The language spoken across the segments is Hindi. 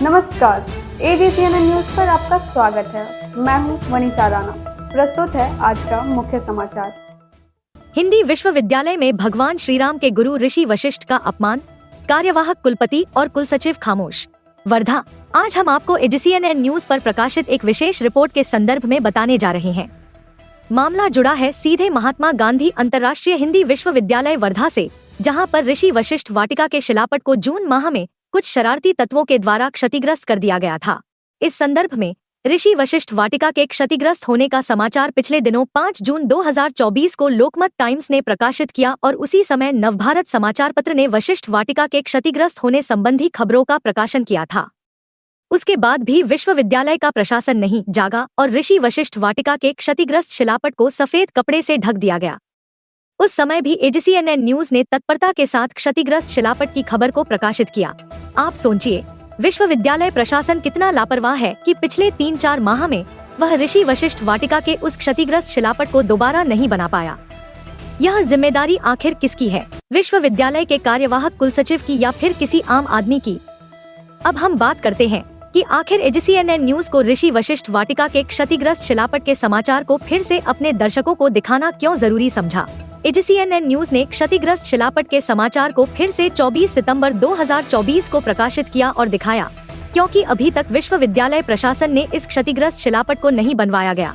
नमस्कार, एजीसीएनएन न्यूज पर आपका स्वागत है। मैं हूं मनीषा राणा। प्रस्तुत है आज का मुख्य समाचार। हिंदी विश्वविद्यालय में भगवान श्रीराम के गुरु ऋषि वशिष्ठ का अपमान, कार्यवाहक कुलपति और कुलसचिव खामोश। वर्धा। आज हम आपको एजीसीएनएन न्यूज पर प्रकाशित एक विशेष रिपोर्ट के संदर्भ में बताने जा रहे हैं। मामला जुड़ा है सीधे महात्मा गांधी अंतर्राष्ट्रीय हिंदी विश्वविद्यालय वर्धा से, जहां पर ऋषि वशिष्ठ वाटिका के शिलापट को जून माह में कुछ शरारती तत्वों के द्वारा क्षतिग्रस्त कर दिया गया था। इस संदर्भ में ऋषि वशिष्ठ वाटिका के क्षतिग्रस्त होने का समाचार पिछले दिनों 5 जून 2024 को लोकमत टाइम्स ने प्रकाशित किया और उसी समय नवभारत समाचार पत्र ने वशिष्ठ वाटिका के क्षतिग्रस्त होने संबंधी खबरों का प्रकाशन किया था। उसके बाद भी विश्वविद्यालय का प्रशासन नहीं जागा और ऋषि वशिष्ठ वाटिका के क्षतिग्रस्त शिलापट को सफेद कपड़े से ढक दिया गया। उस समय भी एजीसीएनएन न्यूज ने तत्परता के साथ क्षतिग्रस्त शिलापट की खबर को प्रकाशित किया। आप सोचिए, विश्वविद्यालय प्रशासन कितना लापरवाह है कि पिछले 3-4 माह में वह ऋषि वशिष्ठ वाटिका के उस क्षतिग्रस्त शिलापट को दोबारा नहीं बना पाया। यह जिम्मेदारी आखिर किसकी है, विश्वविद्यालय के कार्यवाहक कुलसचिव की या फिर किसी आम आदमी की? अब हम बात करते हैं कि आखिर एजीसीएनएन न्यूज को ऋषि वशिष्ठ वाटिका के क्षतिग्रस्त शिलापट के समाचार को फिर से अपने दर्शकों को दिखाना क्यों जरूरी समझा। एजीसीएनएन न्यूज ने क्षतिग्रस्त शिलापट के समाचार को फिर से 24 सितंबर 2024 को प्रकाशित किया और दिखाया, क्योंकि अभी तक विश्वविद्यालय प्रशासन ने इस क्षतिग्रस्त शिलापट को नहीं बनवाया गया।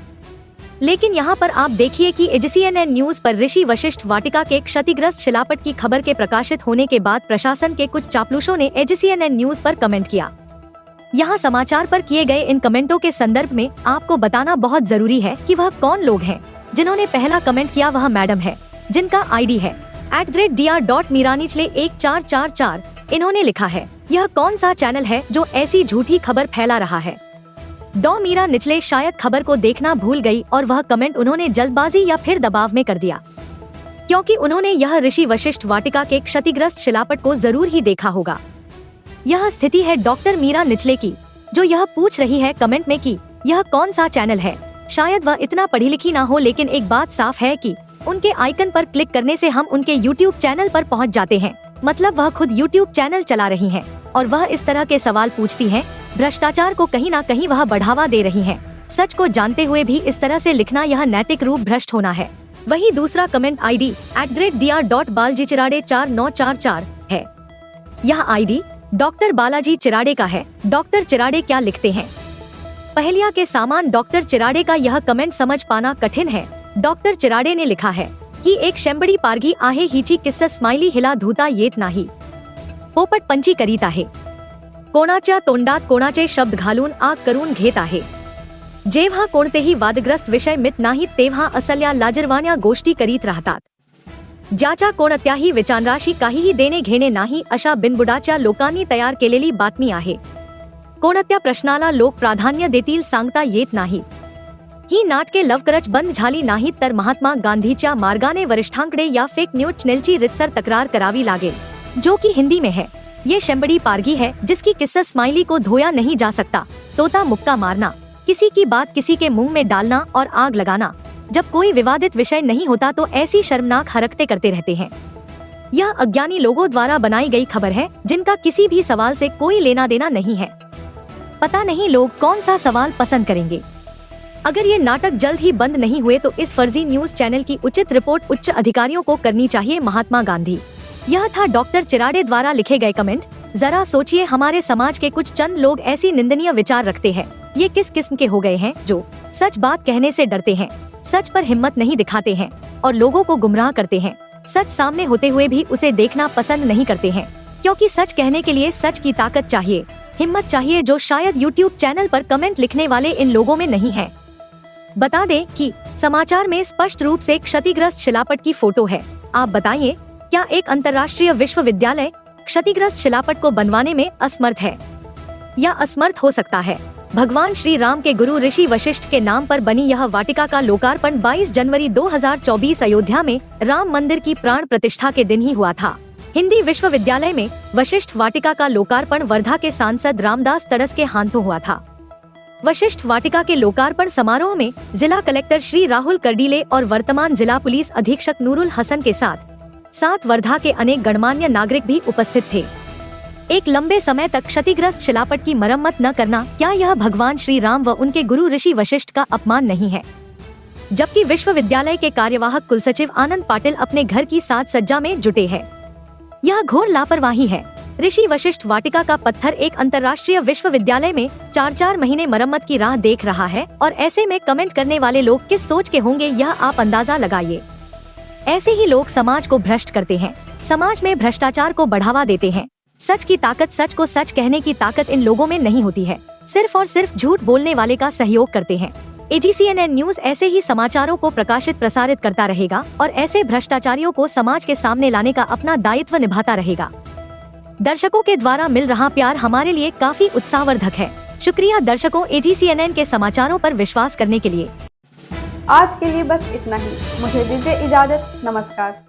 लेकिन यहाँ पर आप देखिए कि एजीसीएनएन न्यूज पर ऋषि वशिष्ठ वाटिका के क्षतिग्रस्त शिलापट की खबर के प्रकाशित होने के बाद प्रशासन के कुछ चापलूसों ने एजीसीएनएन न्यूज पर कमेंट किया। यहाँ समाचार पर किए गए इन कमेंटों के संदर्भ में आपको बताना बहुत जरूरी है कि वह कौन लोग हैं। जिन्होंने पहला कमेंट किया वह मैडम है, जिनका आईडी है @dr.meera-1444। इन्होंने लिखा है, यह कौन सा चैनल है जो ऐसी झूठी खबर फैला रहा है। मीरा निचले शायद खबर को देखना भूल गई और वह कमेंट उन्होंने जल्दबाजी या फिर दबाव में कर दिया, क्योंकि उन्होंने यह ऋषि वशिष्ठ वाटिका के क्षतिग्रस्त शिलापट को जरूर ही देखा होगा। यह स्थिति है डॉक्टर मीरा निचले की, जो यह पूछ रही है कमेंट में कि यह कौन सा चैनल है। शायद वह इतना पढ़ी लिखी ना हो, लेकिन एक बात साफ है कि उनके आइकन पर क्लिक करने से हम उनके YouTube चैनल पर पहुंच जाते हैं। मतलब वह खुद YouTube चैनल चला रही हैं और वह इस तरह के सवाल पूछती हैं। भ्रष्टाचार को कहीं ना कहीं वह बढ़ावा दे रही हैं। सच को जानते हुए भी इस तरह से लिखना यह नैतिक रूप भ्रष्ट होना है। वही दूसरा कमेंट आईडी @dr.balji-4944 है। यह आईडी डॉक्टर बालाजी चिराडे का है। डॉक्टर चिराडे क्या लिखते हैं? पहेलिया के सामान डॉक्टर चिराडे का यह कमेंट समझ पाना कठिन है। डॉक्टर चिराडे ने लिखा है कि एक शेंबडी पारगी आहे हिची किस्सा स्माइली हिला धुता येत नाही, पोपट पंची करीत आहे, कोणाच्या तोंडात कोणाचे शब्द घालून आग करून घेत आहे, जेव्हा कोणतेही वादग्रस्त विषय मित नाहीत तेव्हा असल्या लाजिरवाण्या गोष्टी करीत राहतात, ज्याच्या कोणत्याही विचारांशी काहीही देणे घेणे नाही अशा बिनबुडाच्या लोकांनी तयार केलेली बातमी आहे, कोणत्या प्रश्नाला लोक प्राधान्य देतील सांगता येत नाही। ही नाटके लवकरच बंद झाली नाहीत तर महात्मा गांधीच्या मार्गाने वरिष्ठांकडे या फेक न्यूज चॅनलची रितसर तक्रार करावी लागेल, जो कि हिंदी में है। ये शेंबड़ी पारगी है जिसकी किस्सा स्माइली को धोया नहीं जा सकता। तोता मुक्का मारना, किसी की बात किसी के मुंह में डालना और आग लगाना। जब कोई विवादित विषय नहीं होता तो ऐसी शर्मनाक हरकतें करते रहते हैं। यह अज्ञानी लोगों द्वारा बनाई गई खबर है, जिनका किसी भी सवाल से कोई लेना देना नहीं है। पता नहीं लोग कौन सा सवाल पसंद करेंगे। अगर ये नाटक जल्द ही बंद नहीं हुए तो इस फर्जी न्यूज चैनल की उचित रिपोर्ट उच्च अधिकारियों को करनी चाहिए। महात्मा गांधी। यह था डॉक्टर चिराडे द्वारा लिखे गए कमेंट। जरा सोचिए, हमारे समाज के कुछ चंद लोग ऐसी निंदनीय विचार रखते हैं। ये किस किस्म के हो गए हैं जो सच बात कहने से डरते हैं, सच पर हिम्मत नहीं दिखाते हैं और लोगों को गुमराह करते हैं। सच सामने होते हुए भी उसे देखना पसंद नहीं करते हैं, क्योंकि सच कहने के लिए सच की ताकत चाहिए, हिम्मत चाहिए, जो शायद YouTube चैनल पर कमेंट लिखने वाले इन लोगों में नहीं है। बता दें कि समाचार में स्पष्ट रूप से क्षतिग्रस्त शिलापट की फोटो है। आप बताइए, क्या एक अंतर्राष्ट्रीय विश्वविद्यालय क्षतिग्रस्त शिलापट को बनवाने में असमर्थ है या असमर्थ हो सकता है? भगवान श्री राम के गुरु ऋषि वशिष्ठ के नाम पर बनी यह वाटिका का लोकार्पण 22 जनवरी 2024 अयोध्या में राम मंदिर की प्राण प्रतिष्ठा के दिन ही हुआ था। हिंदी विश्वविद्यालय में वशिष्ठ वाटिका का लोकार्पण वर्धा के सांसद रामदास तड़स के हाथों हुआ था। वशिष्ठ वाटिका के लोकार्पण समारोह में जिला कलेक्टर श्री राहुल कर्डीले और वर्तमान जिला पुलिस अधीक्षक नूरुल हसन के साथ वर्धा के अनेक गणमान्य नागरिक भी उपस्थित थे। एक लंबे समय तक क्षतिग्रस्त शिलापट की मरम्मत न करना, क्या यह भगवान श्री राम व उनके गुरु ऋषि वशिष्ठ का अपमान नहीं है? जबकि विश्वविद्यालय के कार्यवाहक कुलसचिव आनंद पाटिल अपने घर की साज सज्जा में जुटे हैं। यह घोर लापरवाही है। ऋषि वशिष्ठ वाटिका का पत्थर एक अंतर्राष्ट्रीय विश्वविद्यालय में 4-4 महीने मरम्मत की राह देख रहा है और ऐसे में कमेंट करने वाले लोग किस सोच के होंगे, यह आप अंदाजा लगाइए। ऐसे ही लोग समाज को भ्रष्ट करते हैं, समाज में भ्रष्टाचार को बढ़ावा देते हैं। सच की ताकत, सच को सच कहने की ताकत इन लोगों में नहीं होती है, सिर्फ और सिर्फ झूठ बोलने वाले का सहयोग करते हैं। AGCNN न्यूज ऐसे ही समाचारों को प्रकाशित प्रसारित करता रहेगा और ऐसे भ्रष्टाचारियों को समाज के सामने लाने का अपना दायित्व निभाता रहेगा। दर्शकों के द्वारा मिल रहा प्यार हमारे लिए काफी उत्साहवर्धक है। शुक्रिया दर्शकों AGCNN के समाचारों पर विश्वास करने के लिए। आज के लिए बस इतना ही। मुझे दीजिए इजाजत। नमस्कार।